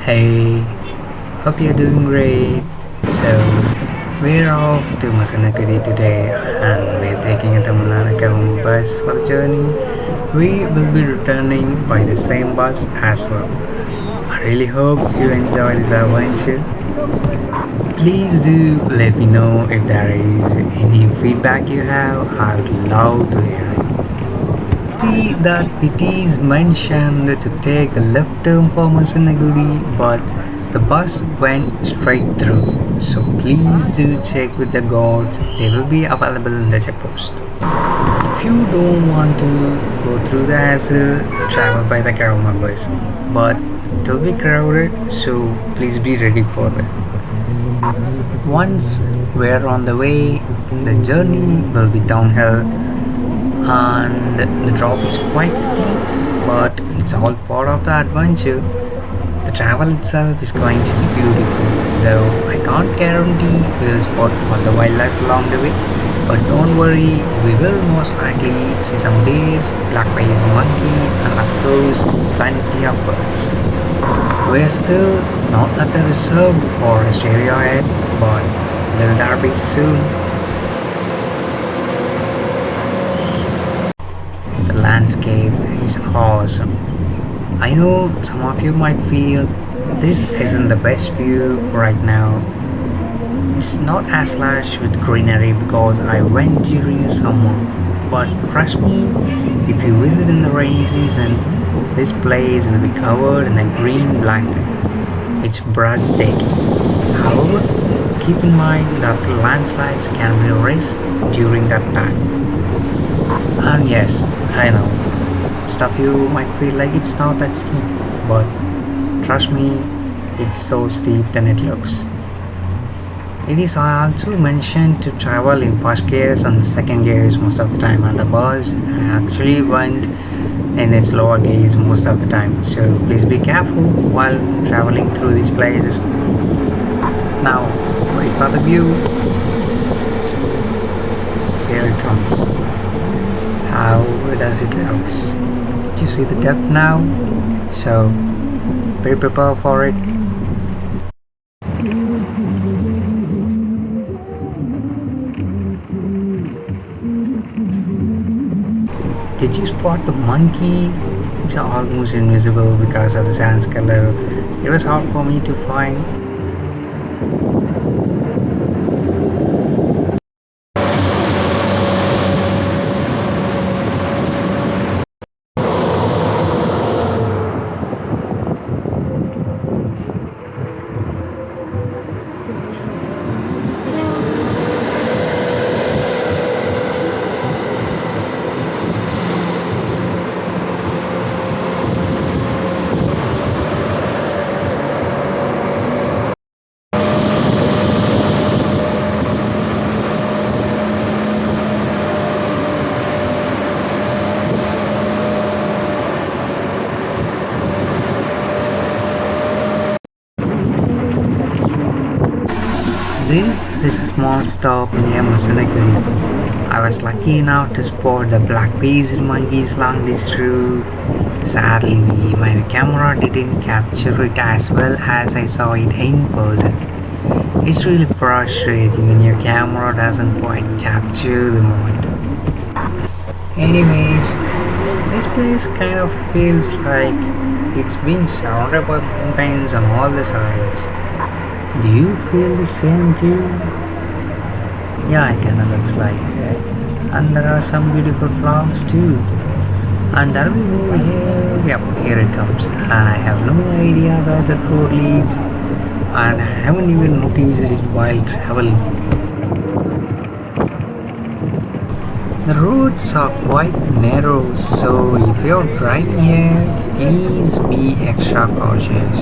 Hey, hope you're doing great. So, we're off to Masinagudi today and we're taking a Tamil Nadu bus for the journey. We will be returning by the same bus as well. I really hope you enjoy this adventure. Please do let me know if there is any feedback you have. I would love to hear it. See that it is mentioned to take a left turn for Masinagudi, but the bus went straight through. So please do check with the guards. They will be available in the checkpost. If you don't want to go through the hassle, travel by the Karama bus. But it will be crowded, so please be ready for it. Once we're on the way, the journey will be downhill and the drop is quite steep, but it's all part of the adventure. The travel itself is going to be beautiful, though I can't guarantee we'll spot all the wildlife along the way. But don't worry, we will most likely see some deers, black-faced monkeys, and of course, plenty of birds. We're still not at the reserved forest area yet, but will there be soon? The landscape is awesome. I know some of you might feel this isn't the best view right now. It's not as lush with greenery because I went during the summer. But trust me, if you visit in the rainy season, this place will be covered in a green blanket. It's breathtaking. However, keep in mind that landslides can be a risk during that time. And yes, I know, stuff you might feel like it's not that steep, but trust me, it's so steep than it looks. It is also mentioned to travel in first gears and second gears most of the time, and the bus actually went in its lower gears most of the time. So please be careful while traveling through these places. Now, wait for the view. Here it comes. How does it look? Did you see the depth now? So be prepared for it. Did you spot the monkey? It's almost invisible because of the sand's color. It was hard for me to find. This is a small stop near Masinagudi. I was lucky enough to spot the black-faced monkeys along this route. Sadly, my camera didn't capture it as well as I saw it in person. It's really frustrating when your camera doesn't quite capture the moment. Anyways, this place kind of feels like it's being surrounded by mountains on all the sides. Do you feel the same too? Yeah, it kinda looks like that. And there are some beautiful flowers too. And there we go here. Yep, here it comes. And I have no idea where the road leads. And I haven't even noticed it while traveling. The roads are quite narrow, so if you're driving here, please be extra cautious.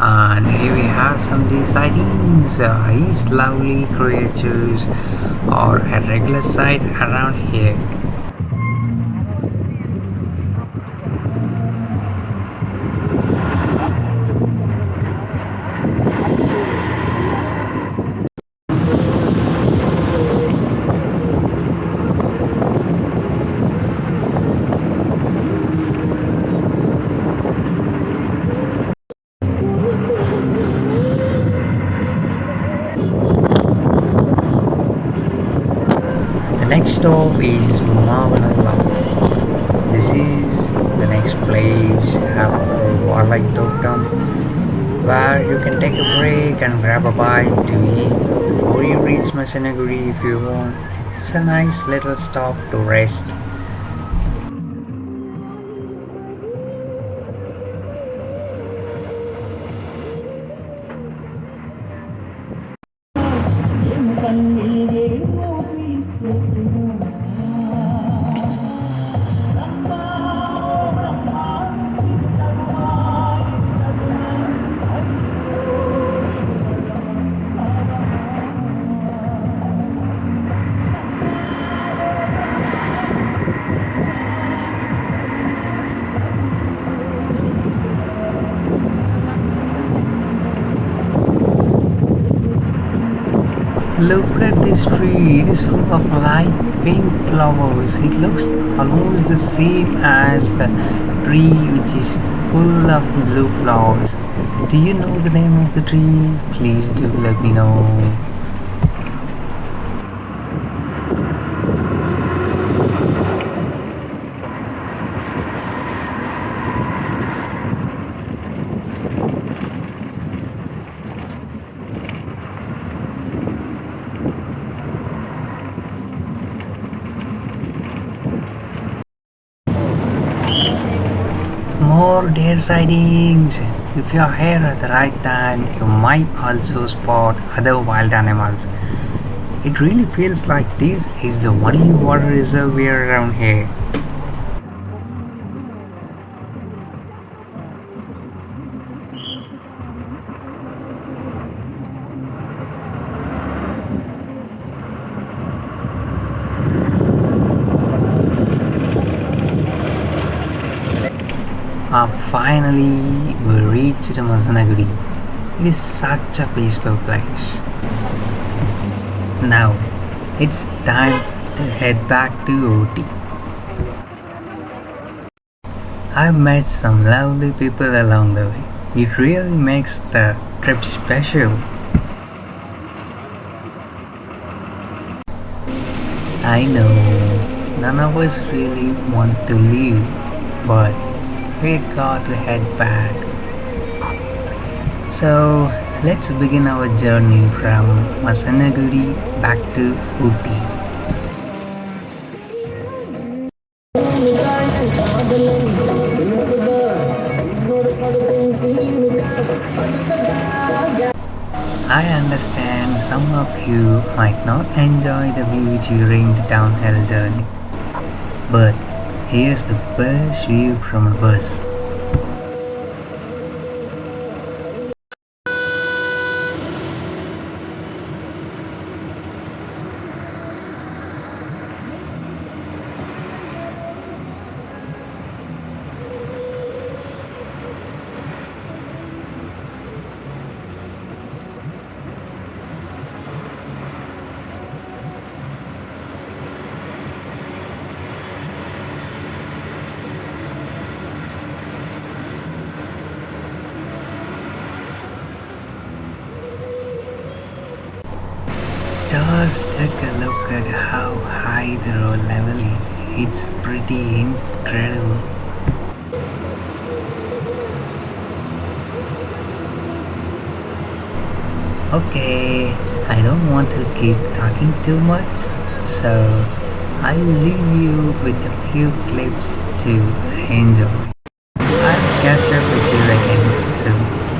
And here we have some of these sightings. These lovely creatures are a regular sight around here. Next stop is Mavanala. This is the next place after Valaitotam where you can take a break and grab a bite to eat before you reach Masinagudi if you want. It's a nice little stop to rest. Look at this tree, it is full of light pink flowers. It looks almost the same as the tree which is full of blue flowers. Do you know the name of the tree? Please do let me know. More deer sightings! If you are here at the right time, you might also spot other wild animals. It really feels like this is the only water reservoir around here. Finally, we reached Masinagudi. It is such a peaceful place. Now, it's time to head back to Ooty. I've met some lovely people along the way. It really makes the trip special. I know none of us really want to leave, but we got to head back. So let's begin our journey from Masinagudi back to Ooty. I understand some of you might not enjoy the view during the downhill journey, but here's the best view from a bus. Just take a look at how high the road level is. It's pretty incredible. Okay, I don't want to keep talking too much, so I'll leave you with a few clips to enjoy. I'll catch up with you again soon.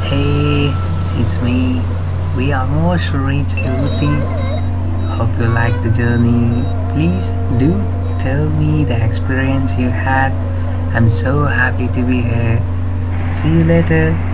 Hey, it's me. We almost reached Uti. Hope you like the journey. Please do tell me the experience you had. I'm so happy to be here. See you later.